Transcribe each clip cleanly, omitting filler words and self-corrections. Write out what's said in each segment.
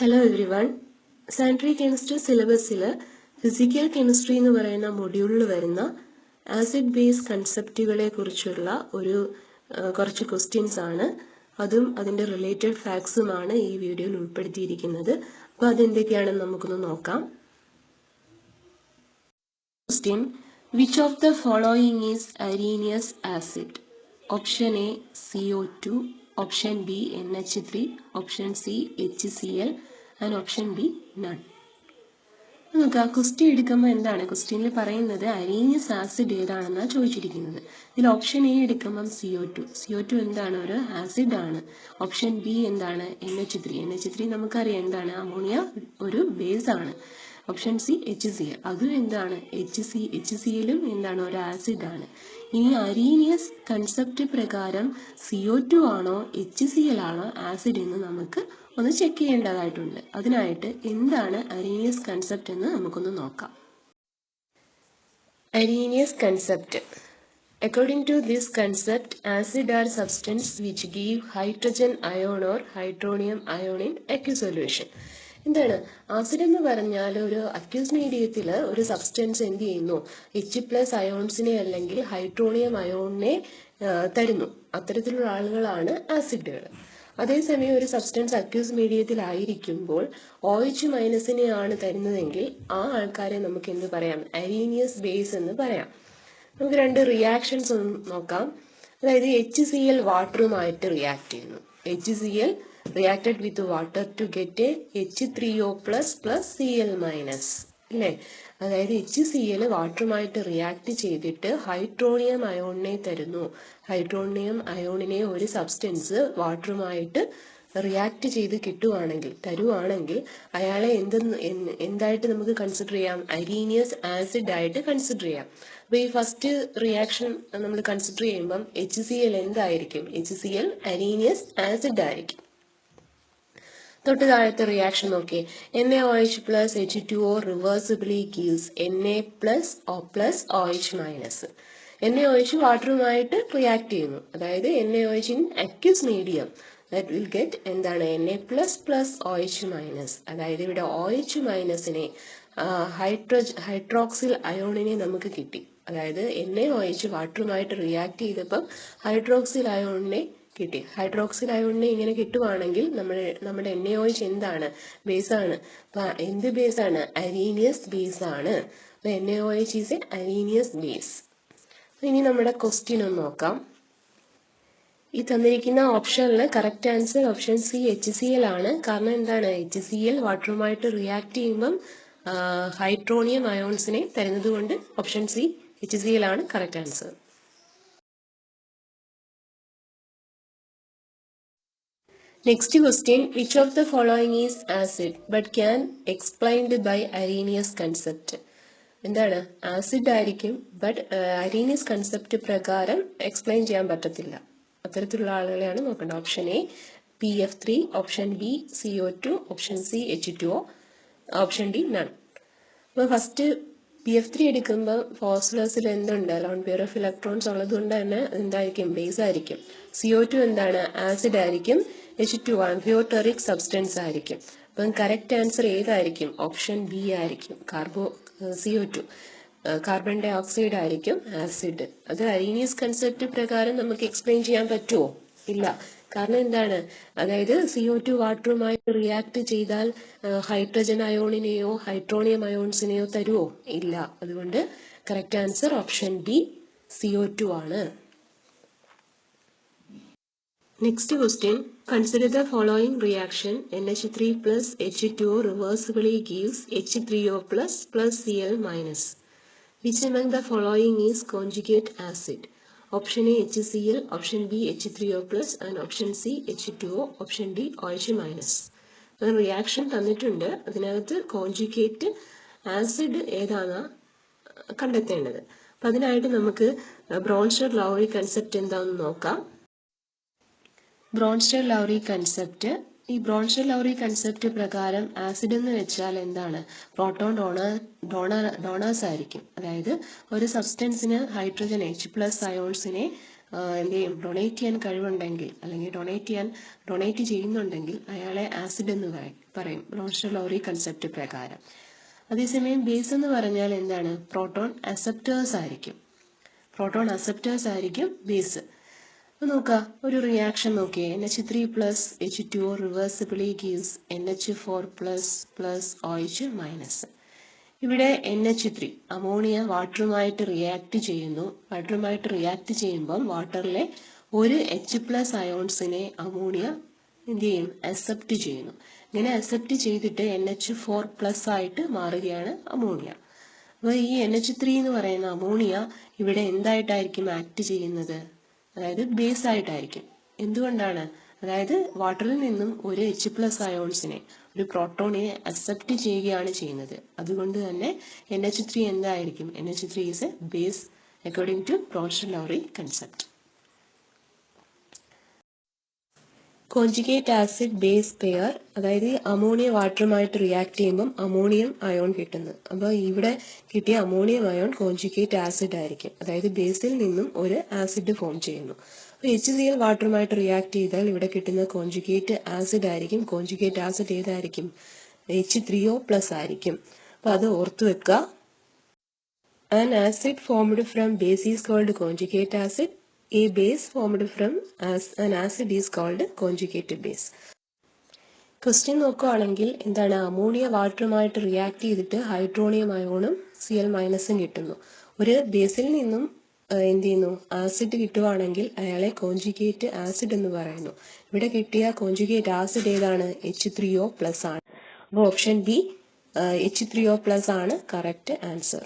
Hello everyone. Sanitary chemistry syllabusil physical chemistry എന്ന് പറയുന്ന മൊഡ്യൂളിൽ വരുന്ന ആസിഡ് ബേസ് കൺസെപ്റ്റുകളെ കുറിച്ചുള്ള കുറച്ച് ക്വസ്റ്റ്യൻസ് ആണ്. അതും അതിന്റെ റിലേറ്റഡ് ഫാക്ട്സുമാണ് ഈ വീഡിയോയിൽ ഉൾപ്പെടുത്തിയിരിക്കുന്നത്. അപ്പോൾ അതെന്തൊക്കെയാണെന്ന് നമുക്കൊന്ന് നോക്കാം. Question: Which of the following is areneous acid? Option A CO2, option B NH3, option C HCl and option D none. നമുക്ക് ആ ക്വസ്റ്റ്യൻ എടുക്കുമ്പോൾ എന്താണ് ക്വസ്റ്റ്യനിൽ പറയുന്നത് അരീനിയസ് ആസിഡ് ഏതാണെന്നാണ് ചോദിച്ചിരിക്കുന്നത്. ഇതിൽ ഓപ്ഷൻ എ എടുക്കുമ്പം CO2 എന്താണ് ഒരു ആസിഡ് ആണ്. ഓപ്ഷൻ ബി എന്താണ് NH3 നമുക്കറിയാം എന്താണ് അമോണിയ ഒരു ബേസ് ആണ്. ഓപ്ഷൻ സി HCl അതും എന്താണ് HClലും എന്താണ് ഒരു ആസിഡ് ആണ്. ഇനി അരീനിയസ് കൺസെപ്റ്റ് പ്രകാരം CO2 ആണോ HCl ആണോ ആസിഡ് എന്ന് നമുക്ക് ഒന്ന് ചെക്ക് ചെയ്യേണ്ടതായിട്ടുണ്ട്. അതിനായിട്ട് എന്താണ് അരീനിയസ് കൺസെപ്റ്റ് എന്ന് നമുക്കൊന്ന് നോക്കാം. Arrhenius concept. According to this concept, acid are substances which give hydrogen ion or hydronium ion in aqueous solution. എന്താണ് ആസിഡ് എന്ന് പറഞ്ഞാൽ ഒരു അക്യൂസ് മീഡിയത്തിൽ ഒരു സബ്സ്റ്റൻസ് എന്ത് ചെയ്യുന്നു H+ അയോൺസിനെ അല്ലെങ്കിൽ ഹൈഡ്രോണിയം അയോണിനെ തരുന്നു. അത്തരത്തിലുള്ള ആളുകളാണ് ആസിഡുകൾ. അതേസമയം ഒരു സബ്സ്റ്റൻസ് അക്യൂസ് മീഡിയത്തിലായിരിക്കുമ്പോൾ OH- ആണ് തരുന്നതെങ്കിൽ ആ ആൾക്കാരെ നമുക്ക് എന്ത് പറയാം അരീനിയസ് ബേസ് എന്ന് പറയാം. നമുക്ക് രണ്ട് റിയാക്ഷൻസ് ഒന്ന് നോക്കാം. അതായത് HCl വാട്ടറുമായിട്ട് റിയാക്ട് ചെയ്യുന്നു. HCl reacted with water to get a H3O plus Cl minus അല്ലേ. അതായത് HCl വാട്ടറുമായിട്ട് റിയാക്ട് ചെയ്തിട്ട് ഹൈഡ്രോണിയം അയോണിനെ തരുന്നു. ഹൈഡ്രോണിയം അയോണിനെ ഒരു സബ്സ്റ്റൻസ് വാട്ടറുമായിട്ട് റിയാക്ട് ചെയ്ത് തരുവാണെങ്കിൽ അയാളെ എന്തായിട്ട് നമുക്ക് കൺസിഡർ ചെയ്യാം അരീനിയസ് ആസിഡ് ആയിട്ട് കൺസിഡർ ചെയ്യാം. അപ്പോൾ ഈ ഫസ്റ്റ് റിയാക്ഷൻ നമ്മൾ കൺസിഡർ ചെയ്യുമ്പം HCl എന്തായിരിക്കും HCl അരീനിയസ് ആസിഡ് ആയിരിക്കും. തൊട്ട് താഴത്തെ റിയാക്ഷൻ നോക്കിയേ NaOH plus H2O reversibly gives Na plus OH minus. NaOH വാട്ടറുമായിട്ട് റിയാക്ട് ചെയ്യുന്നു. അതായത് NaOH in aqueous medium that will get എന്താണ് Na plus OH minus. അതായത് ഇവിടെ OH മൈനസിനെ ഹൈഡ്രോക്സിൽ അയോണിനെ നമുക്ക് കിട്ടി. അതായത് NaOH വാട്ടറുമായിട്ട് റിയാക്ട് ചെയ്തപ്പം ഹൈഡ്രോക്സിൽ അയോണിനെ കിട്ടി. ഹൈഡ്രോക്സിൽ അയോണിനെ ഇങ്ങനെ കിട്ടുവാണെങ്കിൽ നമ്മുടെ NaOH എന്താണ് ബേസാണ്. എന്ത് ബേസാണ് അരീനിയസ് ബേസ് ആണ്. NaOH is A Arrhenius base. ഇനി നമ്മുടെ ക്വസ്റ്റ്യൻ ഒന്ന് നോക്കാം. ഈ തന്നിരിക്കുന്ന ഓപ്ഷനിൽ correct answer option C HCl ആണ്. കാരണം എന്താണ് HCl വാട്ടറുമായിട്ട് റിയാക്ട് ചെയ്യുമ്പം ഹൈഡ്രോണിയം അയോൺസിനെ തരുന്നത് കൊണ്ട് ഓപ്ഷൻ സി HCl ആണ് correct answer. Next question, which of the following is acid but can explained by Arrhenius concept? എന്താണ് ആസിഡ് ആയിരിക്കും ബട്ട് അരീനിയസ് കൺസെപ്റ്റ് പ്രകാരം എക്സ്പ്ലെയിൻ ചെയ്യാൻ പറ്റത്തില്ല. അത്തരത്തിലുള്ള ആളുകളെയാണ് നോക്കേണ്ടത്. Option A PF3, option B CO2, option C H2O, option D none. അപ്പോൾ first PF3 എടുക്കുമ്പോൾ ഫോസ്ഫറസിൽ എന്തുണ്ട് ലോൺ പെയർ ഓഫ് ഇലക്ട്രോൺസ് ഉള്ളത് കൊണ്ട് തന്നെ എന്തായിരിക്കും ബേസ് ആയിരിക്കും. CO2 എന്താണ് ആസിഡ് ആയിരിക്കും. H2 ആംഫിയോടെറിക് സബ്സ്റ്റൻസ് ആയിരിക്കും. അപ്പം കറക്റ്റ് ആൻസർ ഏതായിരിക്കും ഓപ്ഷൻ ബി ആയിരിക്കും. CO2 കാർബൺ ഡൈ ഓക്സൈഡ് ആയിരിക്കും ആസിഡ്. അത് അരീനിയസ് കൺസെപ്റ്റ് പ്രകാരം നമുക്ക് എക്സ്പ്ലെയിൻ ചെയ്യാൻ പറ്റുമോ? ഇല്ല. കാരണം എന്താണ് അതായത് CO2 വാട്ടറുമായി റിയാക്ട് ചെയ്താൽ ഹൈഡ്രജൻ അയോണിനെയോ ഹൈഡ്രോണിയം അയോൺസിനെയോ തരുമോ? ഇല്ല. അതുകൊണ്ട് correct answer option B CO2 ആണ്. Next question, consider the following reaction. NH3 plus H2O reversibly gives H3O plus Cl minus. Which among the following is conjugate acid? Option A HCl, option B H3O plus and option C H2O, option D OH minus. Reaction തന്നിട്ടുണ്ട്. അതിനകത്ത് conjugate acid ഏതാണ് കണ്ടെത്തേണ്ടത്. അപ്പം അതിനായിട്ട് നമുക്ക് Bronsted-Lawrie concept എന്താണെന്ന് നോക്കാം. Bronsted-Lawrie concept. ഈ ബ്രോൺസ്റ്റഡ്-ലൗറി കൺസെപ്റ്റ് പ്രകാരം ആസിഡ് എന്ന് വെച്ചാൽ എന്താണ് പ്രോട്ടോൺ ഡോണേഴ്സ് ആയിരിക്കും. അതായത് ഒരു സബ്സ്റ്റൻസിന് ഹൈഡ്രജൻ H+ അയോൺസിനെ എന്ത് ചെയ്യും, ഡൊണേറ്റ് ചെയ്യാൻ കഴിവുണ്ടെങ്കിൽ അല്ലെങ്കിൽ ഡൊണേറ്റ് ചെയ്യുന്നുണ്ടെങ്കിൽ അയാളെ ആസിഡ് എന്ന് പറയും ബ്രോൺഷ-ലൗറി കൺസെപ്റ്റ് പ്രകാരം. അതേസമയം ബേസ് എന്ന് പറഞ്ഞാൽ എന്താണ്, പ്രോട്ടോൺ അക്സെപ്റ്റേഴ്സ് ആയിരിക്കും ബേസ്. അപ്പോൾ നോക്കുക, ഒരു റിയാക്ഷൻ നോക്കിയേ. NH3 plus H2O റിവേഴ്സിബിളി gives NH4 plus OH minus. ഇവിടെ NH3 അമോണിയ വാട്ടറുമായിട്ട് റിയാക്ട് ചെയ്യുമ്പോൾ വാട്ടറിലെ ഒരു H+ അയോൺസിനെ അമോണിയ എന്ത് ചെയ്യും, അക്സെപ്റ്റ് ചെയ്യുന്നു. ഇങ്ങനെ അക്സെപ്റ്റ് ചെയ്തിട്ട് NH4+ ആയിട്ട് മാറുകയാണ് അമോണിയ. അപ്പോൾ ഈ NH3 എന്ന് പറയുന്ന അമോണിയ ഇവിടെ എന്തായിട്ടായിരിക്കും ആക്ട് ചെയ്യുന്നത്, അതായത് ബേസ് ആയിട്ടായിരിക്കും. എന്തുകൊണ്ടാണ്, അതായത് വാട്ടറിൽ നിന്നും ഒരു H+ അയോൺസിനെ, ഒരു പ്രോട്ടോണിനെ അക്സെപ്റ്റ് ചെയ്യുകയാണ് ചെയ്യുന്നത്. അതുകൊണ്ട് തന്നെ NH3 എന്തായിരിക്കും, NH3 is a base according to Bronsted Lowry concept. Conjugate acid base pair, അതായത് അമോണിയ വാട്ടറുമായിട്ട് റിയാക്ട് ചെയ്യുമ്പം അമോണിയം അയോൺ കിട്ടുന്നു. അപ്പോൾ ഇവിടെ കിട്ടിയ അമോണിയം അയോൺ കോഞ്ചുഗേറ്റ് ആസിഡ് ആയിരിക്കും, അതായത് ബേസിൽ നിന്നും ഒരു ആസിഡ് ഫോം ചെയ്യുന്നു. അപ്പോൾ HCl വാട്ടറുമായിട്ട് റിയാക്ട് ചെയ്താൽ ഇവിടെ കിട്ടുന്ന കോഞ്ചുഗേറ്റ് ആസിഡ് ആയിരിക്കും. കോഞ്ചുഗേറ്റ് ആസിഡ് ഏതായിരിക്കും, H3O+ ആയിരിക്കും. അപ്പോൾ അത് ഓർത്തു വെക്കുക. An acid formed from base is called conjugate acid. A base formed from an acid is called conjugate base. Question നോക്കുകയാണെങ്കിൽ എന്താണ്, അമോണിയ വാട്ടറുമായിട്ട് റിയാക്ട് ചെയ്തിട്ട് ഹൈഡ്രോണിയം അയോണും Cl- കിട്ടുന്നു. ഒരു ബേസിൽ നിന്നും എന്ത് ചെയ്യുന്നു, ആസിഡ് കിട്ടുവാണെങ്കിൽ അയാളെ കോഞ്ചുഗേറ്റ് ആസിഡ് എന്ന് പറയുന്നു. ഇവിടെ കിട്ടിയ കോഞ്ചുഗേറ്റ് ആസിഡ് ഏതാണ്, H3O+ ആണ്. അപ്പോൾ ഓപ്ഷൻ ബി H3O+ ആണ് correct answer.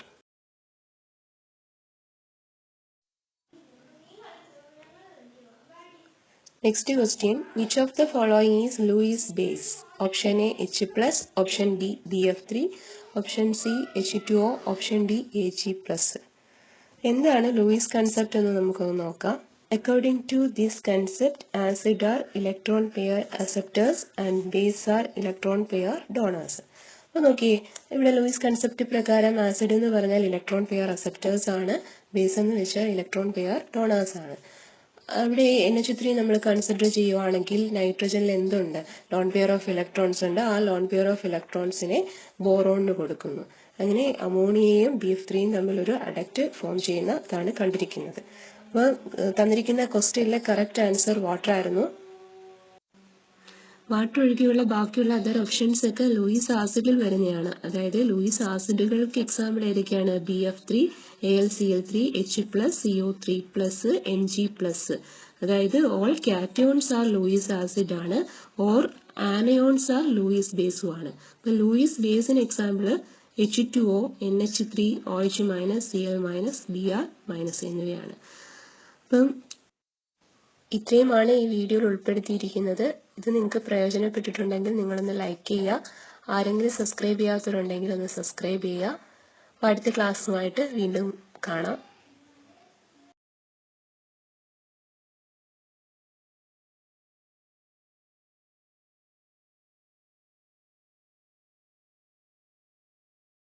Next question, which of the following is Lewis base? Option A H+, option B BF3, option C H2O, option D Ag+. എന്താണ് Luis concept എന്ന് നമുക്കൊന്ന് നോക്കാം. According to this concept, acid are electron pair acceptors and base are electron pair donors. അപ്പോൾ നോക്കിയേ, ഇവിടെ Luis concept പ്രകാരം acid എന്ന് പറഞ്ഞാൽ ഇലക്ട്രോൺ പെയർ അക്സെപ്റ്റേഴ്സ് ആണ്, ബേസ് എന്ന് വെച്ചാൽ ഇലക്ട്രോൺ പെയർ ഡോണേഴ്സ് ആണ്. അവിടെ NH3 നമ്മൾ കൺസിഡർ ചെയ്യുവാണെങ്കിൽ നൈട്രജനിൽ എന്തുണ്ട്, ലോൺ പെയർ ഓഫ് ഇലക്ട്രോൺസ് ഉണ്ട്. ആ ലോൺ പെയർ ഓഫ് ഇലക്ട്രോൺസിനെ ബോറോണിന് കൊടുക്കുന്നു. അങ്ങനെ അമോണിയയും BF3യും തമ്മിലൊരു അഡക്റ്റ് ഫോം ചെയ്യുന്നതാണ് കണ്ടിരിക്കുന്നത്. അപ്പോൾ തന്നിരിക്കുന്ന ക്വസ്റ്റ്യനിലെ കറക്റ്റ് ആൻസർ വാട്ടർ ആയിരുന്നു. വാട്ടർ ഒഴികെയുള്ള ബാക്കിയുള്ള അതർ ഓപ്ഷൻസ് ഒക്കെ ലൂയിസ് ആസിഡിൽ വരുന്നതാണ്. അതായത് ലൂയിസ് ആസിഡുകൾക്ക് എക്സാമ്പിൾ ഏതൊക്കെയാണ്, BF3, AlCl3, H+, CO3+, Mg+. അതായത് all cations are Lewis acid ആണ്, ഓർ ആനയോൺസ് ആർ ലൂയിസ് ബേസും ആണ്. ഇപ്പൊ ലൂയിസ് ബേസിന് example H2O, NH3, OH-, Cl-, Br- എന്നിവയാണ്. അപ്പം ഇത്രയുമാണ് ഈ വീഡിയോയിൽ ഉൾപ്പെടുത്തിയിരിക്കുന്നത്. ഇത് നിങ്ങൾക്ക് പ്രയോജനപ്പെട്ടിട്ടുണ്ടെങ്കിൽ നിങ്ങളൊന്ന് ലൈക്ക് ചെയ്യുക. ആരെങ്കിലും സബ്സ്ക്രൈബ് ചെയ്യാത്തവരുണ്ടെങ്കിൽ ഒന്ന് സബ്സ്ക്രൈബ് ചെയ്യുക. അപ്പോൾ അടുത്ത ക്ലാസ്സുമായിട്ട് വീണ്ടും കാണാം.